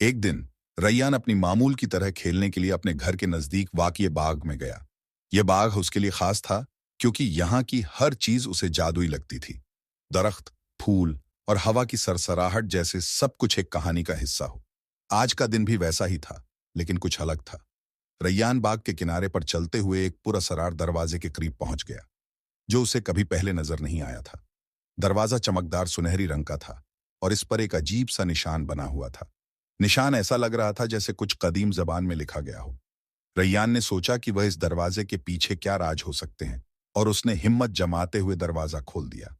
एक दिन रैयान अपनी मामूल की तरह खेलने के लिए अपने घर के नजदीक वाक़िए बाग में गया। यह बाग उसके लिए खास था क्योंकि यहाँ की हर चीज उसे जादुई लगती थी। दरख्त, फूल और हवा की सरसराहट जैसे सब कुछ एक कहानी का हिस्सा हो। आज का दिन भी वैसा ही था, लेकिन कुछ अलग था। रैयान बाग के किनारे पर चलते हुए एक पुरअसरार दरवाजे के करीब पहुंच गया, जो उसे कभी पहले नजर नहीं आया था। दरवाजा चमकदार सुनहरी रंग का था और इस पर एक अजीब सा निशान बना हुआ था। निशान ऐसा लग रहा था जैसे कुछ कदीम जबान में लिखा गया हो। रैयान ने सोचा कि वह इस दरवाजे के पीछे क्या राज हो सकते हैं, और उसने हिम्मत जमाते हुए दरवाजा खोल दिया।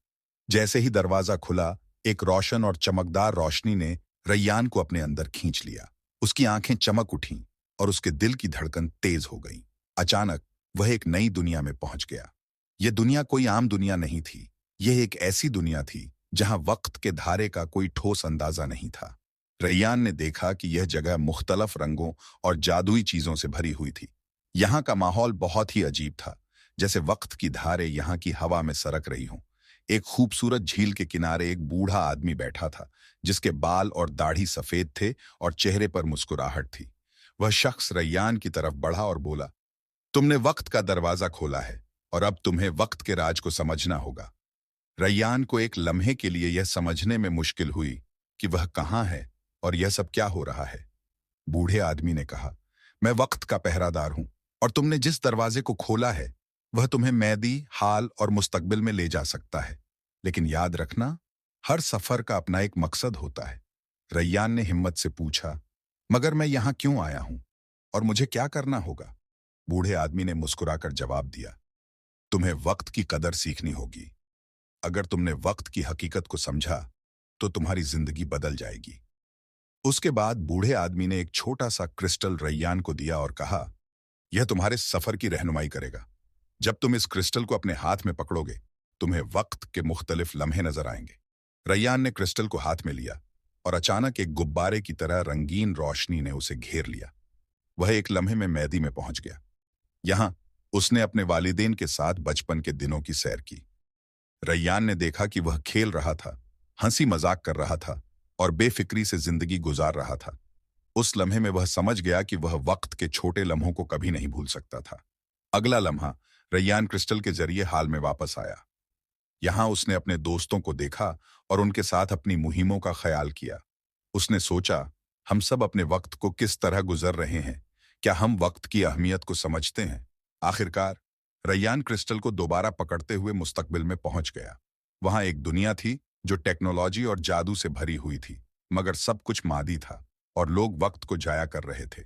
जैसे ही दरवाजा खुला, एक रोशन और चमकदार रोशनी ने रैयान को अपने अंदर खींच लिया। उसकी आंखें चमक उठीं और उसके दिल की धड़कन तेज हो गई। अचानक वह एक नई दुनिया में पहुंच गया। यह दुनिया कोई आम दुनिया नहीं थी। यह एक ऐसी दुनिया थी जहां वक्त के धारे का कोई ठोस अंदाजा नहीं था। रैयान ने देखा कि यह जगह मुख्तलफ रंगों और जादुई चीजों से भरी हुई थी। यहाँ का माहौल बहुत ही अजीब था, जैसे वक्त की धारें यहाँ की हवा में सरक रही हों। एक खूबसूरत झील के किनारे एक बूढ़ा आदमी बैठा था, जिसके बाल और दाढ़ी सफेद थे और चेहरे पर मुस्कुराहट थी। वह शख्स रैयान की तरफ बढ़ा और बोला, तुमने वक्त का दरवाजा खोला है और अब तुम्हें वक्त के राज को समझना होगा। रैयान को एक लम्हे के लिए यह समझने में मुश्किल हुई कि वह कहाँ है और यह सब क्या हो रहा है। बूढ़े आदमी ने कहा, मैं वक्त का पहरादार हूं और तुमने जिस दरवाजे को खोला है वह तुम्हें मैदी, हाल और मुस्तकबिल में ले जा सकता है। लेकिन याद रखना, हर सफर का अपना एक मकसद होता है। रैयान ने हिम्मत से पूछा, मगर मैं यहां क्यों आया हूं और मुझे क्या करना होगा? बूढ़े आदमी ने मुस्कुराकर जवाब दिया, तुम्हें वक्त की कदर सीखनी होगी। अगर तुमने वक्त की हकीकत को समझा तो तुम्हारी जिंदगी बदल जाएगी। उसके बाद बूढ़े आदमी ने एक छोटा सा क्रिस्टल रैयान को दिया और कहा, यह तुम्हारे सफर की रहनुमाई करेगा। जब तुम इस क्रिस्टल को अपने हाथ में पकड़ोगे, तुम्हें वक्त के मुख्तलिफ लम्हे नजर आएंगे। रैयान ने क्रिस्टल को हाथ में लिया और अचानक एक गुब्बारे की तरह रंगीन रोशनी ने उसे घेर लिया। वह एक लम्हे में मैदी में पहुंच गया। यहां उसने अपने वालिदैन के साथ बचपन के दिनों की सैर की। रैयान ने देखा कि वह खेल रहा था, हंसी मजाक कर रहा था और बेफिक्री से जिंदगी गुजार रहा था। उस लम्हे में वह समझ गया कि वह वक्त के छोटे लम्हों को कभी नहीं भूल सकता था। अगला लम्हा, रैयान क्रिस्टल के जरिए हाल में वापस आया। यहां उसने अपने दोस्तों को देखा और उनके साथ अपनी मुहिमों का ख्याल किया। उसने सोचा, हम सब अपने वक्त को किस तरह गुजर रहे हैं, क्या हम वक्त की अहमियत को समझते हैं? आखिरकार रैयान क्रिस्टल को दोबारा पकड़ते हुए मुस्तकबिल में पहुंच गया। वहां एक दुनिया थी जो टेक्नोलॉजी और जादू से भरी हुई थी, मगर सब कुछ मादी था और लोग वक्त को जाया कर रहे थे।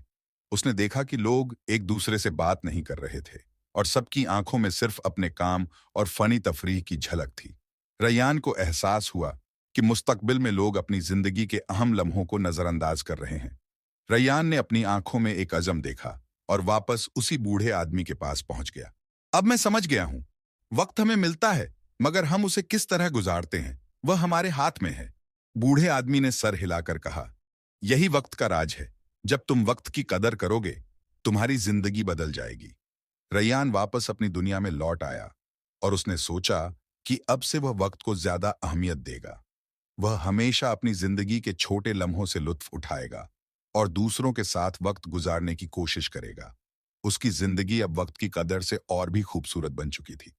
उसने देखा कि लोग एक दूसरे से बात नहीं कर रहे थे और सबकी आंखों में सिर्फ अपने काम और फनी तफरीह की झलक थी। रैयान को एहसास हुआ कि मुस्तकबिल में लोग अपनी जिंदगी के अहम लम्हों को नजरअंदाज कर रहे हैं। रैयान ने अपनी आंखों में एक अज़म देखा और वापस उसी बूढ़े आदमी के पास पहुंच गया। अब मैं समझ गया हूं, वक्त हमें मिलता है, मगर हम उसे किस तरह गुजारते हैं वह हमारे हाथ में है। बूढ़े आदमी ने सर हिलाकर कहा, यही वक्त का राज है। जब तुम वक्त की कदर करोगे, तुम्हारी जिंदगी बदल जाएगी। रैयान वापस अपनी दुनिया में लौट आया और उसने सोचा कि अब से वह वक्त को ज्यादा अहमियत देगा। वह हमेशा अपनी जिंदगी के छोटे लम्हों से लुत्फ उठाएगा और दूसरों के साथ वक्त गुजारने की कोशिश करेगा। उसकी जिंदगी अब वक्त की कदर से और भी खूबसूरत बन चुकी थी।